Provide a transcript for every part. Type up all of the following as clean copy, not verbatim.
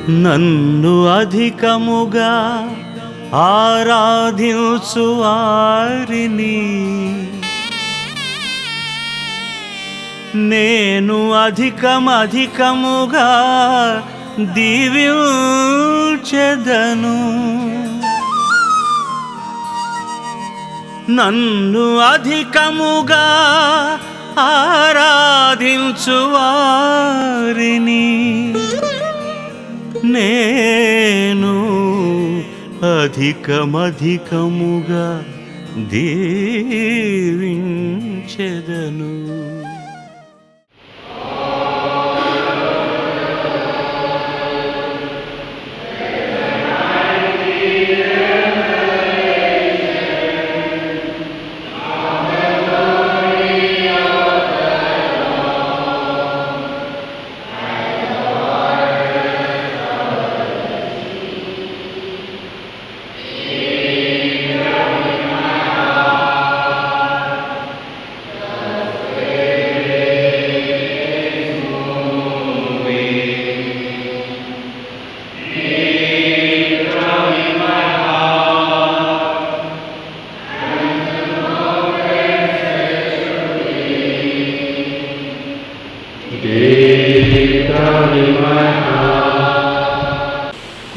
నన్ను అధికముగా ఆరాధించువారిని నేను అధికముగా దీవించెదను. నన్ను అధికముగా ఆరాధించువారిని నేను అధికముగా దీవించెదను.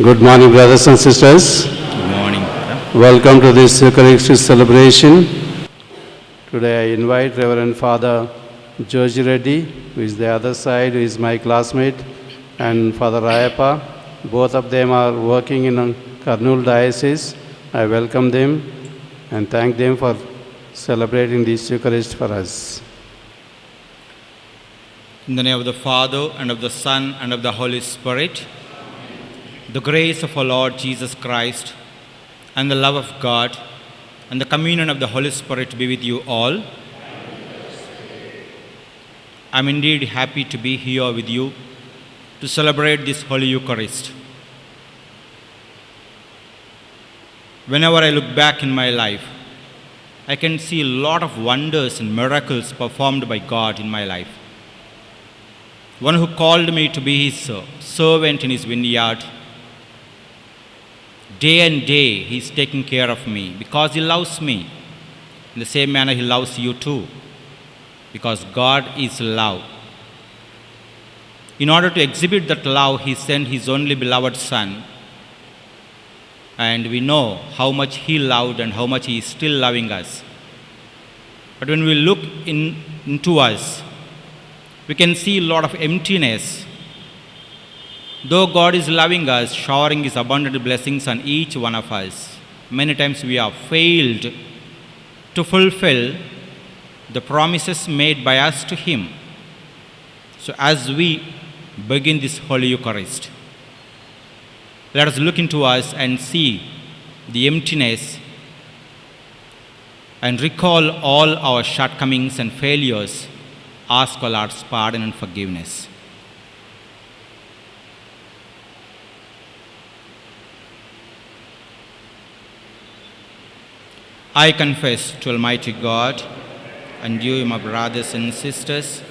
Good morning, brothers and sisters. Good morning, brother. Welcome to this Eucharistic celebration. Today I invite Reverend Father George Reddy, who is the other side, who is my classmate, and Father Rayappa. Both of them are working in Kurnool Diocese. I welcome them and thank them for celebrating this Eucharist for us. In the name of the Father, and of the Son, and of the Holy Spirit, the grace of our Lord Jesus Christ, and the love of God, and the communion of the Holy Spirit be with you all. I am indeed happy to be here with you to celebrate this Holy Eucharist. Whenever I look back in my life, I can see a lot of wonders and miracles performed by God in my life. One who called me to be his servant in his vineyard. Day and day he is taking care of me because he loves me. In the same manner he loves you too, because God is love. In order to exhibit that love, he sent his only beloved Son. And we know how much he loved and how much he is still loving us. But when we look into us, we can see a lot of emptiness. Though God is loving us, showering his abundant blessings on each one of us, many times we have failed to fulfill the promises made by us to him. So as we begin this Holy Eucharist, let us look into us and see the emptiness and recall all our shortcomings and failures. Ask our Lord's pardon and forgiveness. I confess to Almighty God and you, my brothers and sisters,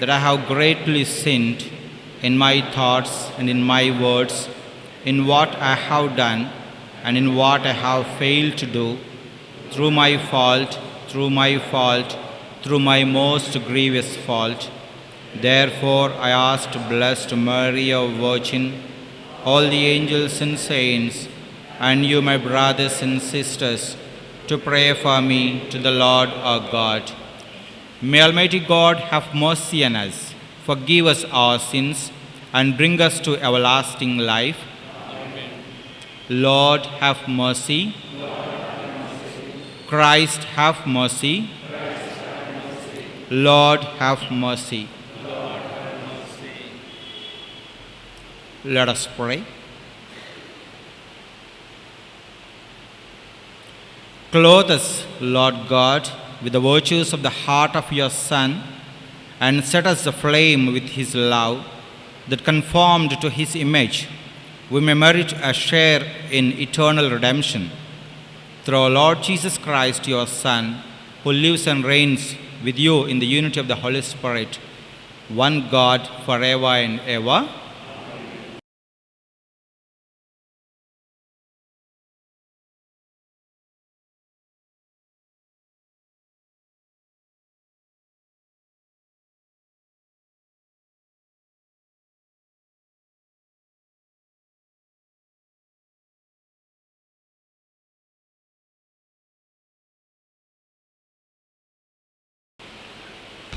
that I have greatly sinned in my thoughts and in my words, in what I have done and in what I have failed to do, through my fault, through my most grievous fault. Therefore I ask Blessed Mary, our Virgin, all the angels and saints, and you, my brothers and sisters, to pray for me to the Lord our God. May Almighty God have mercy on us, forgive us our sins, and bring us to everlasting life. Amen. Lord, have mercy. Christ, have mercy. Lord, have mercy. Let us pray. Clothe us, Lord God, with the virtues of the heart of your Son, and set us aflame with his love, that conformed to his image, we may merit a share in eternal redemption. Through our Lord Jesus Christ, your Son, who lives and reigns with you in the unity of the Holy Spirit, one God, forever and ever.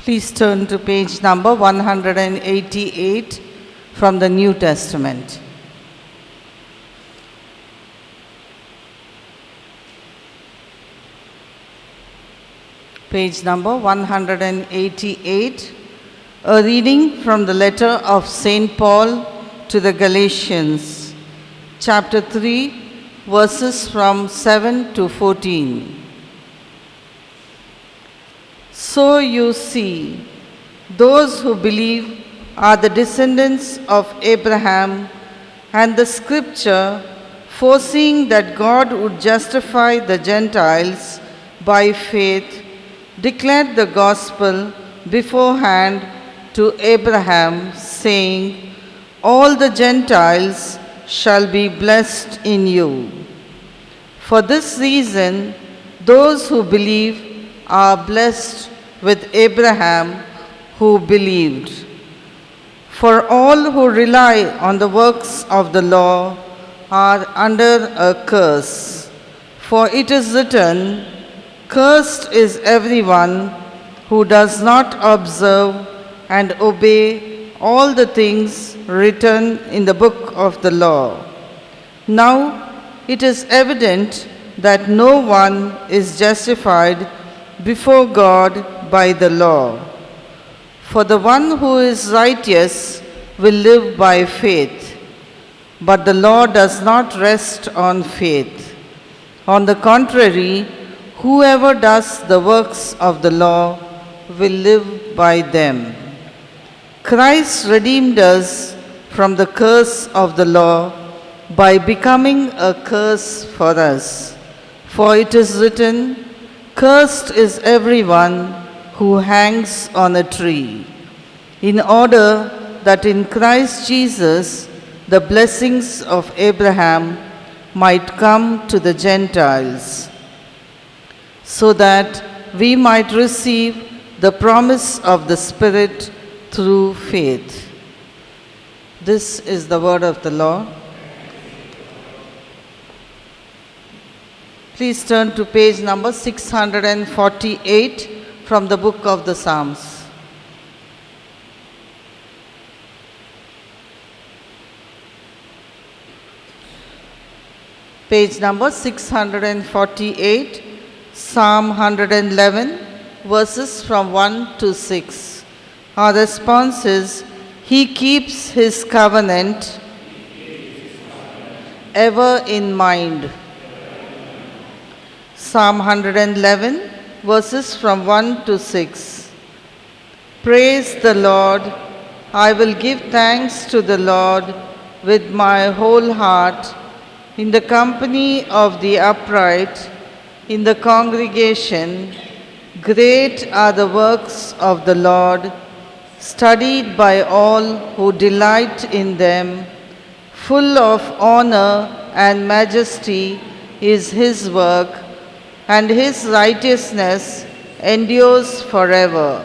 Please turn to page number 188 from the New Testament. Page number 188, a reading from the letter of St. Paul to the Galatians, chapter 3, verses from 7 to 14. So you see, those who believe are the descendants of Abraham, and the scripture, foreseeing that God would justify the Gentiles by faith, declared the gospel beforehand to Abraham, saying, all the Gentiles shall be blessed in you. For this reason, those who believe are blessed with Abraham who believed. For all who rely on the works of the law are under a curse. For it is written, cursed is everyone who does not observe and obey all the things written in the book of the law. Now it is evident that no one is justified before God by the law. For the one who is righteous will live by faith, but the law does not rest on faith. On the contrary, whoever does the works of the law will live by them. Christ redeemed us from the curse of the law by becoming a curse for us. For it is written, cursed is everyone who hangs on a tree, in order that in Christ Jesus the blessings of Abraham might come to the Gentiles, so that we might receive the promise of the Spirit through faith. This is the word of the Lord. Please turn to page number 648 from the book of the Psalms. Page number 648, Psalm 111, verses from 1 to 6. Our response is, He keeps His covenant ever in mind. Psalm 111, verses from 1 to 6. Praise the Lord. I will give thanks to the Lord with my whole heart, in the company of the upright, in the congregation. Great are the works of the Lord, studied by all who delight in them. Full of honor and majesty is His work, and His righteousness endures forever.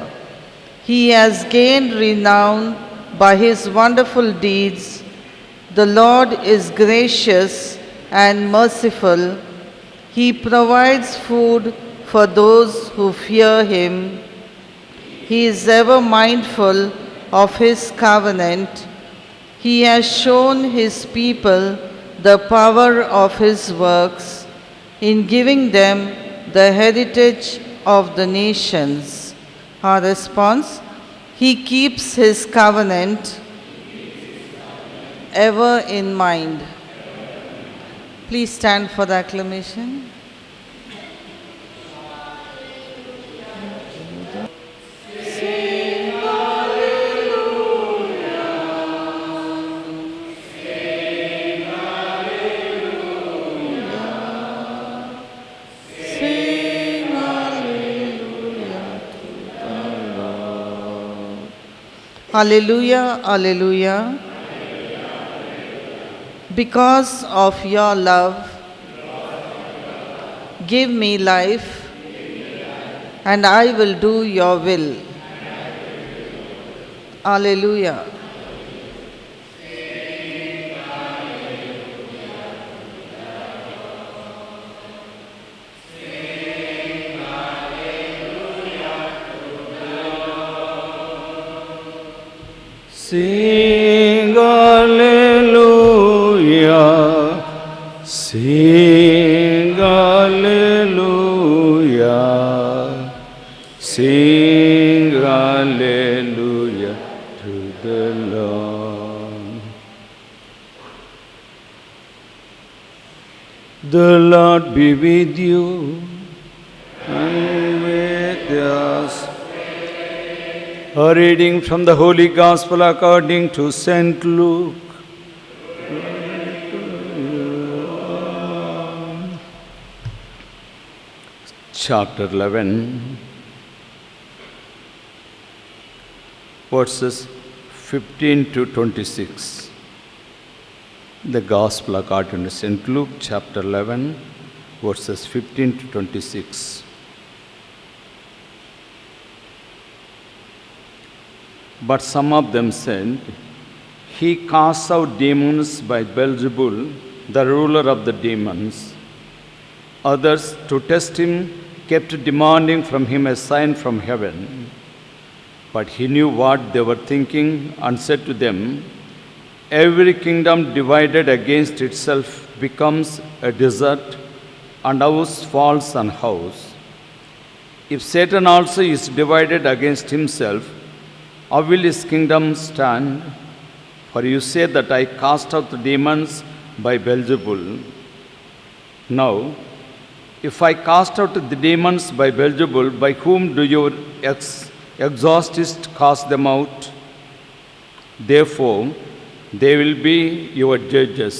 He has gained renown by His wonderful deeds. The Lord is gracious and merciful. He provides food for those who fear Him. He is ever mindful of His covenant. He has shown His people the power of His works, in giving them the heritage of the nations. Our response, He keeps His covenant ever in mind. Please stand for the acclamation. Hallelujah, hallelujah. Because of your love, give me life, and I will do your will. Hallelujah. Sing Alleluia, sing Alleluia, sing Alleluia to the Lord. The Lord be with you and with us. A reading from the Holy Gospel according to St. Luke. Chapter 11, verses 15 to 26. The Gospel according to St. Luke, chapter 11, verses 15 to 26. But some of them said, "He casts out demons by Beelzebul, the ruler of the demons." Others, to test him, kept demanding from him a sign from heaven. But he knew what they were thinking and said to them, "Every kingdom divided against itself becomes a desert, and house falls on house. If Satan also is divided against himself, how will his kingdom stand? For you say that I cast out the demons by Beelzebul. Now, if I cast out the demons by Beelzebul, by whom do your exorcists cast them out? Therefore, they will be your judges.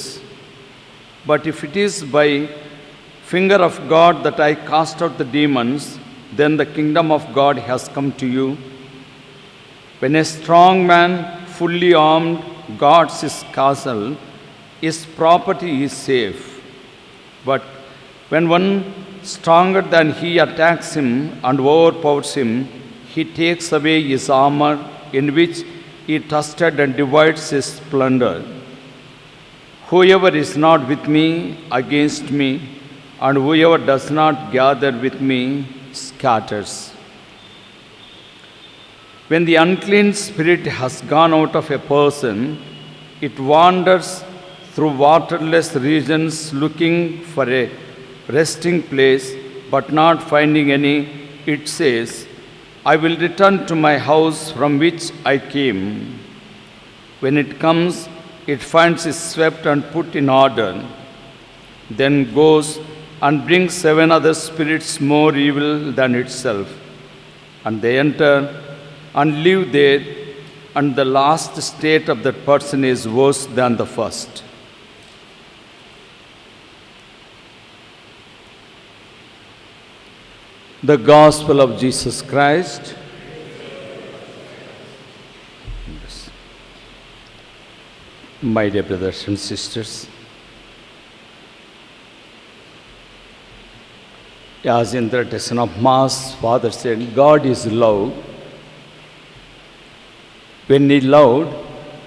But if it is by finger of God that I cast out the demons, then the kingdom of God has come to you. When a strong man, fully armed, guards his castle, his property is safe. But when one stronger than he attacks him and overpowers him, he takes away his armor in which he trusted and divides his plunder. Whoever is not with me against me, and whoever does not gather with me scatters. When the unclean spirit has gone out of a person, it wanders through waterless regions looking for a resting place, but not finding any. It says, "I will return to my house from which I came." When it comes, it finds it swept and put in order, then goes and brings 7 other spirits more evil than itself, and they enter and live there, and the last state of that person is worse than the first. The Gospel of Jesus Christ. My dear brothers and sisters, as in the tradition of Mass, Father said, God is love. When he loved,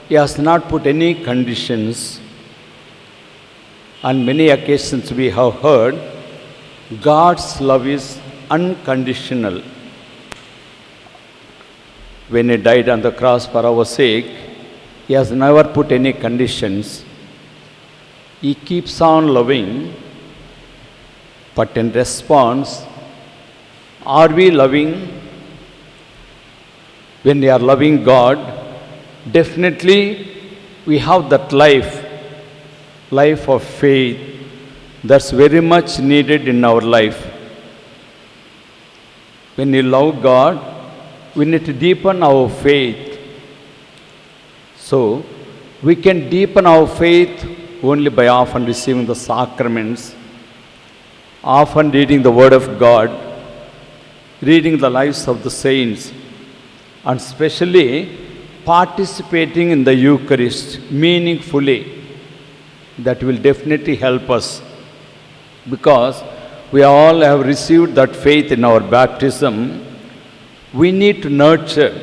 he has not put any conditions. On many occasions we have heard, God's love is unconditional. When he died on the cross for our sake, he has never put any conditions. He keeps on loving, but in response, are we loving? When we are loving God, definitely we have that life of faith that's very much needed in our life. When we love God, we need to deepen our faith. So, we can deepen our faith only by often receiving the sacraments, often reading the Word of God, reading the lives of the saints, and especially participating in the Eucharist meaningfully. That will definitely help us, because we all have received that faith in our baptism. We need to nurture.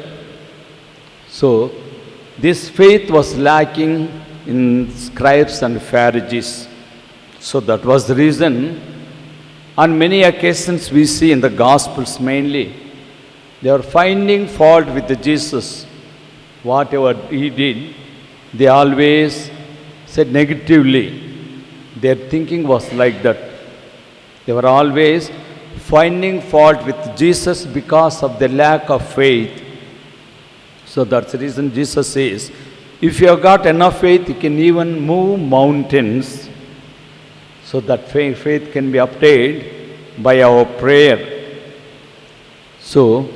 So, this faith was lacking in scribes and Pharisees. So that was the reason. On many occasions we see in the Gospels mainly, they are finding fault with Jesus. whatever he did, they always said negatively. Their thinking was like that. They were always finding fault with Jesus because of the lack of faith. So that's the reason Jesus says, if you have got enough faith, you can even move mountains. So that faith can be obtained by our prayer. So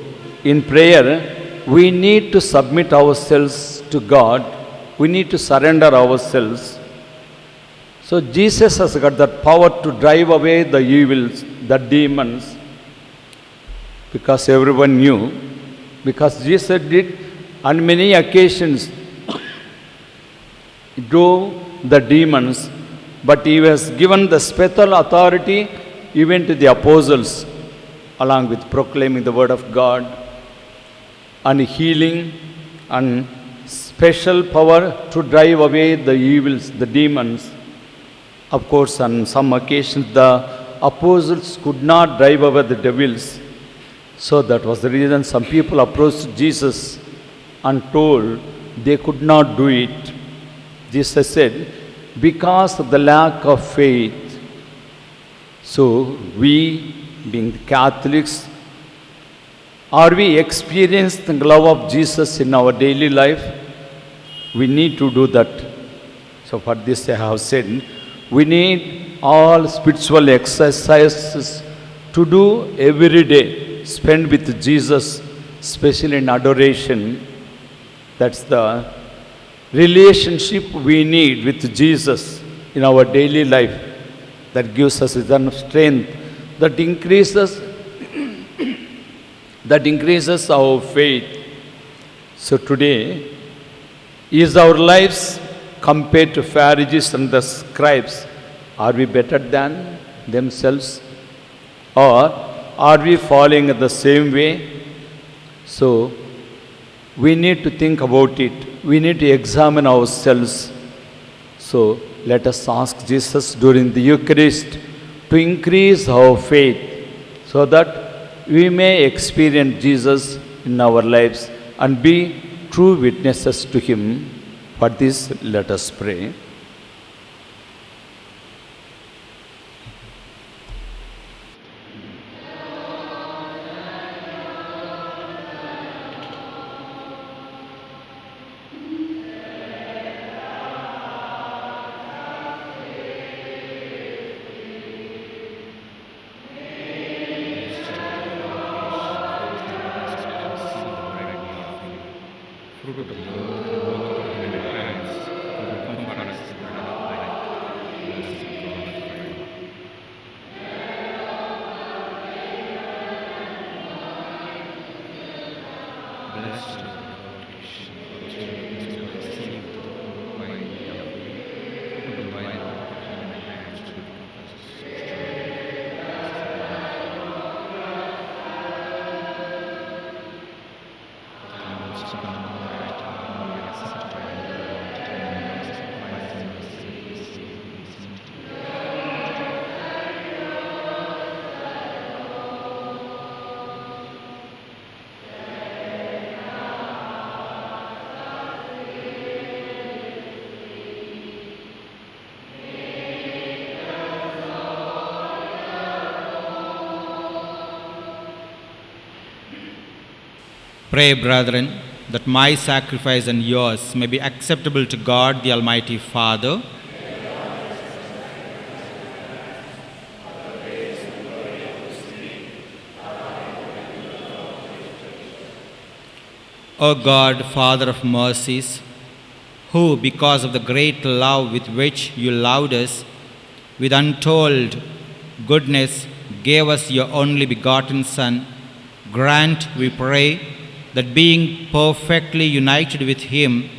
in prayer, we need to submit ourselves to God. We need to surrender ourselves. So Jesus has got that power to drive away the evils, the demons, because everyone knew, because Jesus did on many occasions drove the demons, but he was given the special authority even to the apostles, along with proclaiming the word of God and healing and special power to drive away the evils, the demons. Of course, on some occasions, the apostles could not drive away the devils. So that was the reason some people approached Jesus and told they could not do it. Jesus said, because of the lack of faith. So we, being Catholics, are we experiencing the love of Jesus in our daily life? We need to do that. So for this I have said, we need all spiritual exercises to do every day. Spend with Jesus, especially in adoration. That's the relationship we need with Jesus in our daily life. That gives us enough strength, that increases our faith. So today, is our lives compared to Pharisees and the scribes, are we better than themselves? Or are we falling in the same way? So, we need to think about it. We need to examine ourselves. So, let us ask Jesus during the Eucharist to increase our faith so that we may experience Jesus in our lives and be true witnesses to Him. For this, let us pray. Pray, brethren, that my sacrifice and yours may be acceptable to God, the Almighty Father. O God, Father of mercies, who, because of the great love with which you loved us, with untold goodness gave us your only begotten Son, grant, we pray, that being perfectly united with Him,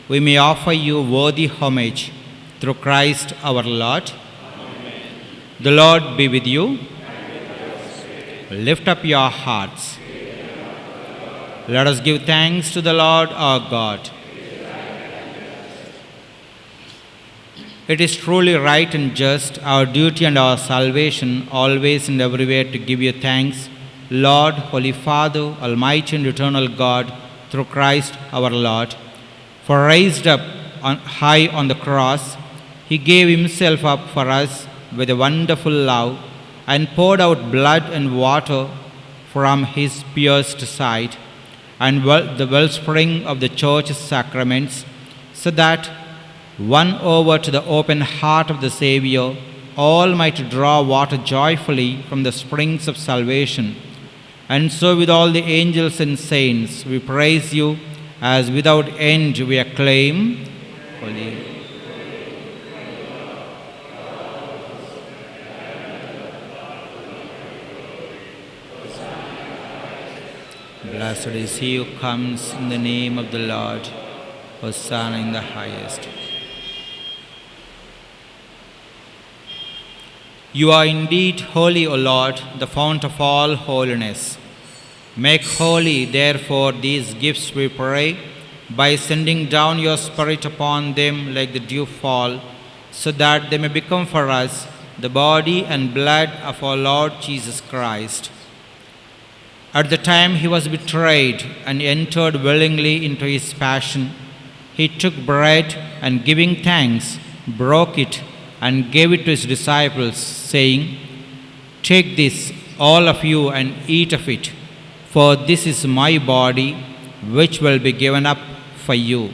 we may offer you worthy homage through Christ our Lord. Amen. The Lord be with you. Lift up your hearts. Let us give thanks to the Lord our God. It is truly right and just, our duty and our salvation, always and everywhere to give you thanks, Lord, Holy Father, Almighty and eternal God, through Christ our Lord. For raised up high on the cross, he gave himself up for us with a wonderful love and poured out blood and water from his pierced side and the wellspring of the church's sacraments, so that, won over to the open heart of the Savior, all might draw water joyfully from the springs of salvation. And so with all the angels and saints we praise you, as without end we acclaim, Holy. Blessed is he who comes in the name of the Lord. Hosanna in the highest. You are indeed holy, O Lord, the fount of all holiness. Make holy, therefore, these gifts, we pray, by sending down your Spirit upon them like the dewfall, so that they may become for us the body and blood of our Lord Jesus Christ. At the time he was betrayed and entered willingly into his passion, he took bread and, giving thanks, broke it and gave it to his disciples, saying, "Take this, all of you, and eat of it, for this is my body, which will be given up for you."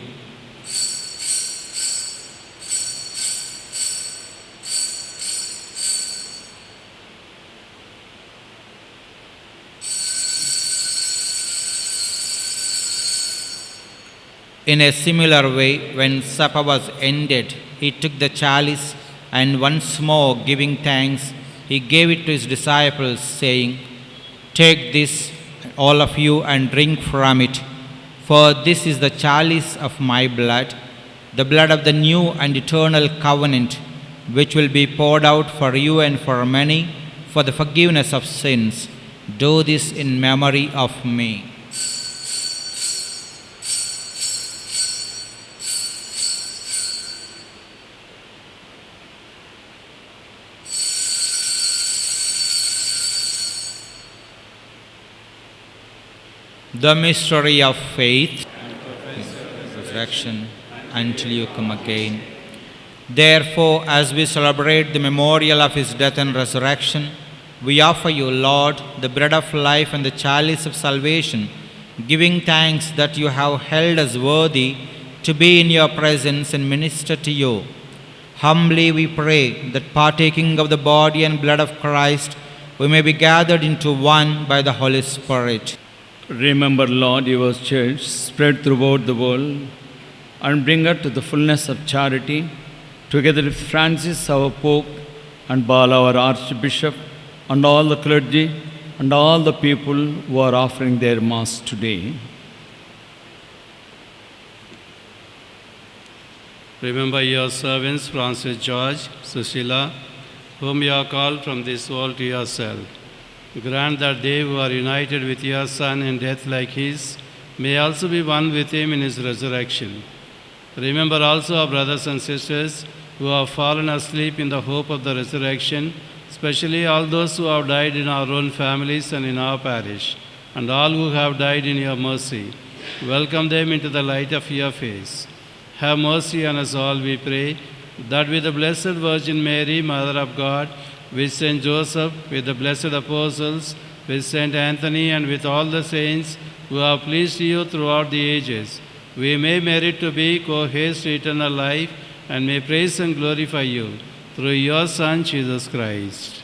In a similar way, when supper was ended, he took the chalice, and once more giving thanks, he gave it to his disciples, saying, "Take this, all of you, and drink from it, for this is the chalice of my blood, the blood of the new and eternal covenant, which will be poured out for you and for many for the forgiveness of sins. Do this in memory of me." The mystery of faith, resurrection, until you come again. Therefore, as we celebrate the memorial of his death and resurrection, we offer you, Lord, the bread of life and the chalice of salvation, giving thanks that you have held us worthy to be in your presence and minister to you. Humbly we pray that, partaking of the body and blood of Christ, we may be gathered into one by the Holy Spirit. Remember, Lord, your church spread throughout the world, and bring her to the fullness of charity, together with Francis, our Pope, and Bala, our Archbishop, and all the clergy, and all the people who are offering their Mass today. Remember your servants, Francis George, Susila, whom you have called from this world to yourself. Grant that they who are united with your Son in death like his may also be one with him in his resurrection. Remember also our brothers and sisters who have fallen asleep in the hope of the resurrection, especially all those who have died in our own families and in our parish, and all who have died in your mercy. Welcome them into the light of your face. Have mercy on us all, we pray, that with the Blessed Virgin Mary, Mother of God, with Saint Joseph, with the blessed apostles, with Saint Anthony, and with all the saints who have pleased you throughout the ages, we may merit to be co-heirs to eternal life, and may praise and glorify you through your Son, Jesus Christ.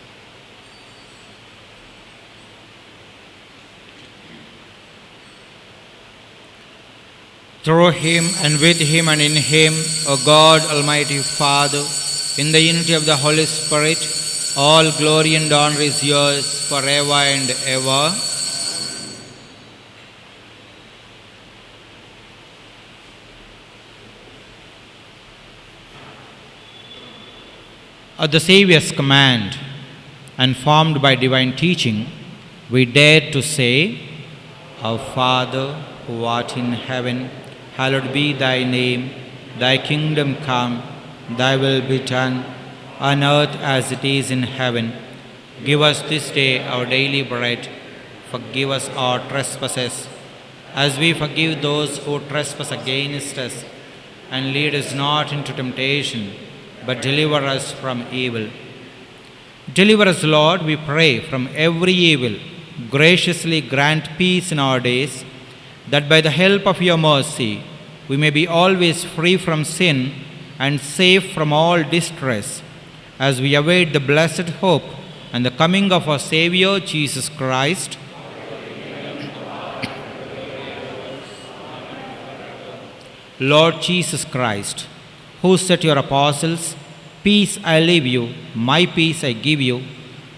Through him, and with him, and in him, O God, Almighty Father, in the unity of the Holy Spirit, all glory and honor is yours forever and ever. At the Saviour's command, and formed by divine teaching, we dare to say, Our Father, who art in heaven, hallowed be thy name. Thy kingdom come, thy will be done, on earth as it is in heaven. Give us this day our daily bread. Forgive us our trespasses, as we forgive those who trespass against us. and lead us not into temptation, but deliver us from evil. Deliver us, Lord, we pray, from every evil. Graciously grant peace in our days, that by the help of your mercy we may be always free from sin and safe from all distress, as we await the blessed hope and the coming of our Saviour Jesus Christ. Lord Jesus Christ, who said to your apostles, "Peace I leave you, my peace I give you,"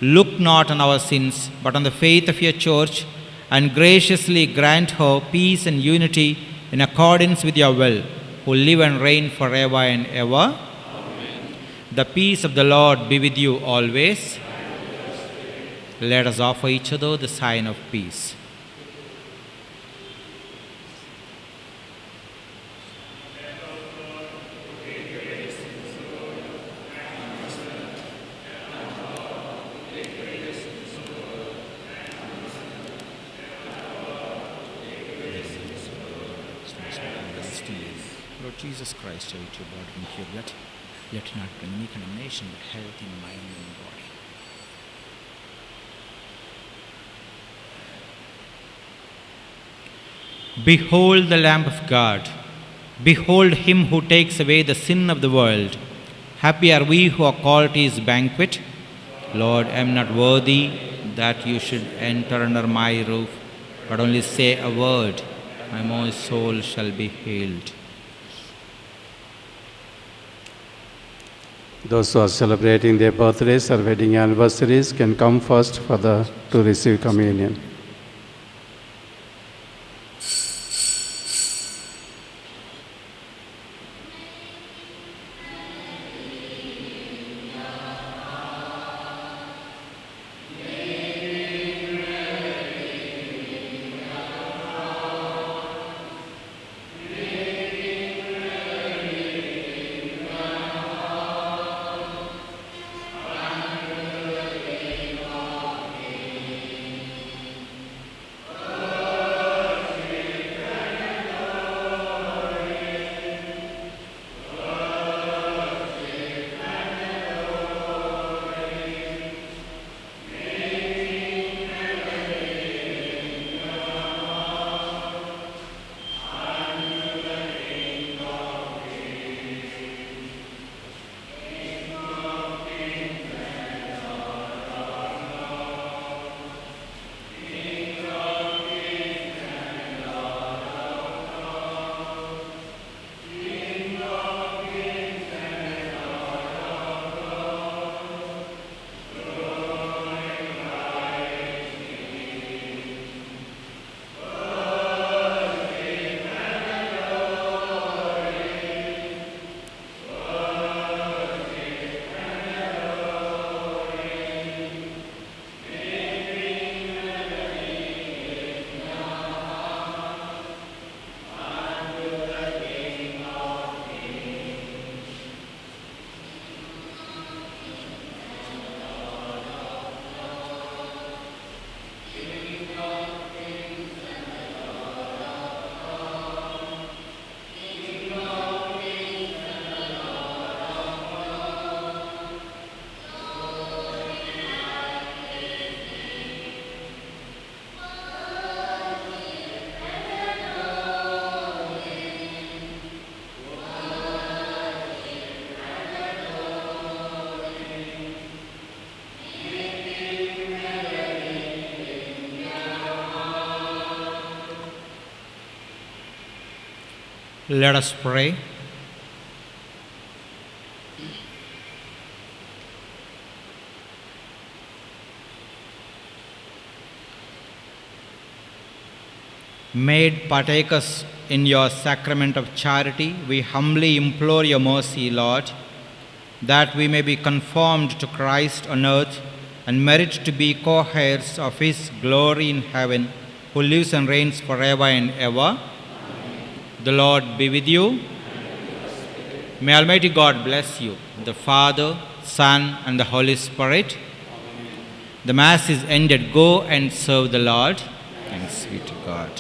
look not on our sins, but on the faith of your church, and graciously grant her peace and unity in accordance with your will, who live and reign forever and ever. Amen. The peace of the Lord be with you always. Let us offer each other the sign of peace. Lord Jesus Christ, I eat your body and your blood. Let not bring me condemnation, but health in mind and body. Behold the Lamb of God. Behold him who takes away the sin of the world. Happy are we who are called to his banquet. Lord, I am not worthy that you should enter under my roof, but only say a word, my soul shall be healed. Those who are celebrating their birthdays or wedding anniversaries can come first to receive communion. Let us pray. Made partakers in your sacrament of charity, we humbly implore your mercy, Lord, that we may be conformed to Christ on earth and merit to be co-heirs of his glory in heaven, who lives and reigns forever and ever. The Lord be with you. May Almighty God bless you, the Father, Son, and the Holy Spirit. The Mass is ended. Go and serve the Lord. Thanks be to God.